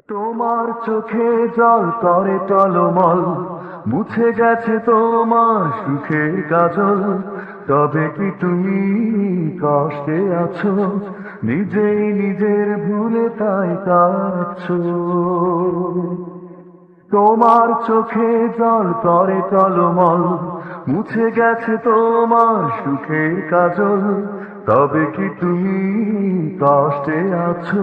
তোমার চোখে জল করে টলমল, মুছে গেছে তোমার সুখের কাজল। তবে কি তুমি কষ্টে আছো, নিজেই নিজের ভুলে তাই কাঁদছো? তোমার চোখে জল করে টলমল, মুছে গেছে তোমার সুখের কাজল। তবে কি তুমি কষ্টে আছো,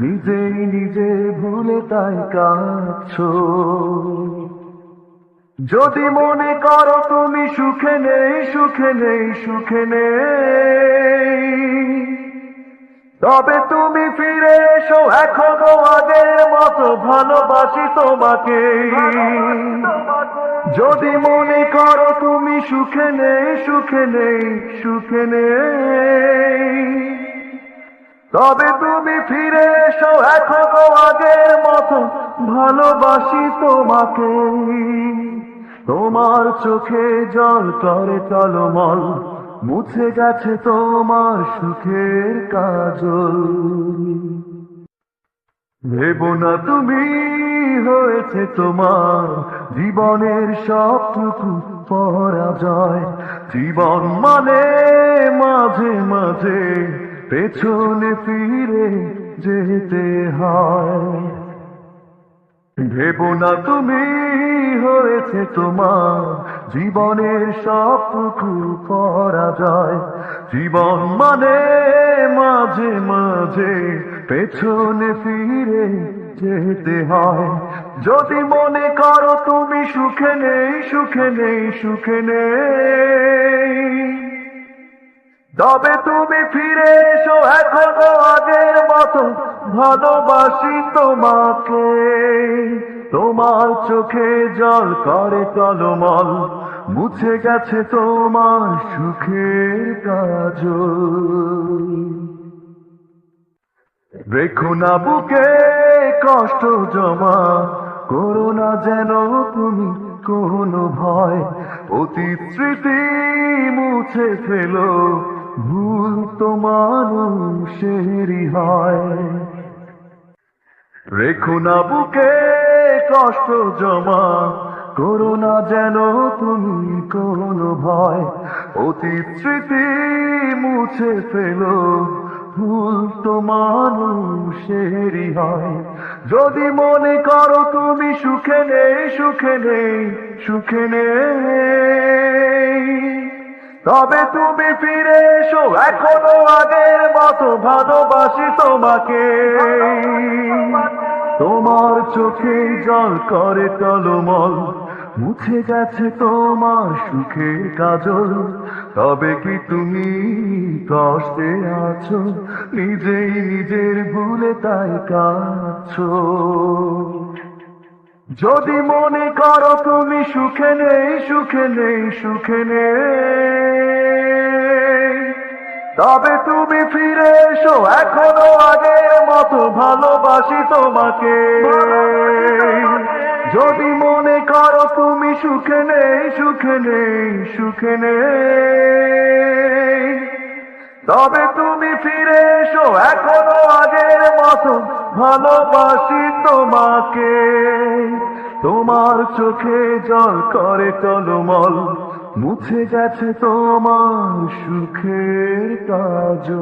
নিজেই নিজের ভুলে তাই কাঁদছো? যদি মনে করো তুমি সুখে নেই, সুখে নেই, সুখে নেই, তবে তুমি ফিরে এসো এখনো আগের মতো, ভালোবাসি তোমাকে। যদি মনে করো তুমি সুখে নেই, সুখে নেই, সুখে নেই, তবে তুমি ফিরে এসো এখনো আগের মতো, ভালোবাসি তোমাকে। তোমার চোখে জল করে টলমল, মুছে গেছে তোমার সুখের কাজল। ভেবো না তুমি হয়েছে তোমার জীবনের সবটুকু পরাজয়। জীবন মানে মাঝে মাঝে পেছনে ফিরে যেতে হয়। ভেবো না তুমি হয়েছে তোমার জীবনের সবটুকু পরাজয়। জীবন মানে মাঝে মাঝে পেছনে ফিরে যেতে হয়। যদি মনে করো তুমি সুখে নেই, সুখে নেই, সুখে নেই, তবে তুমি ফিরে এসো এখনো আগের মতো, ভালোবাসি তোমাকে। তোমার চোখে জল করে টলমল, মুছে গেছে তোমার সুখের কাজল। রেখো না বুকে কষ্ট জমা, করো না যেন তুমি কোনো ভয়। অতীত স্মৃতি মুছে ফেলো, ভুল তো মানুষেরই হয়। রেখো না বুকে কষ্ট জমা, করো না যেন তুমি কোনো ভয়। অতীত স্মৃতি মুছে ফেলো, ভুল তো মানুষেরই হয়। যদি মনে করো তুমি সুখে নেই, সুখে নেই, সুখে নেই, তবে তুমি ফিরে এসো এখনো আগের মতো, ভালোবাসি তোমাকে। তোমার চোখে জল করে টলমল, মুছে গেছে তোমার সুখের কাজল। তবে কি তুমি কষ্টে আছো, নিজেই নিজের ভুলে তাই কাঁদছো? যদি মনে করো তুমি সুখে নেই, সুখে নেই, সুখে নেই, তবে তুমি ফিরে এসো এখনো আগের মতো, ভালোবাসি তোমাকে। যদি মনে করো তুমি সুখে নেই, সুখে নেই, সুখে নেই, তবে তুমি ফিরে এসো এখনো আগের মতো, ভালোবাসি তোমাকে। তোমার চোখে জল করে টলমল, মুছে গেছে তোমার সুখের কাজল।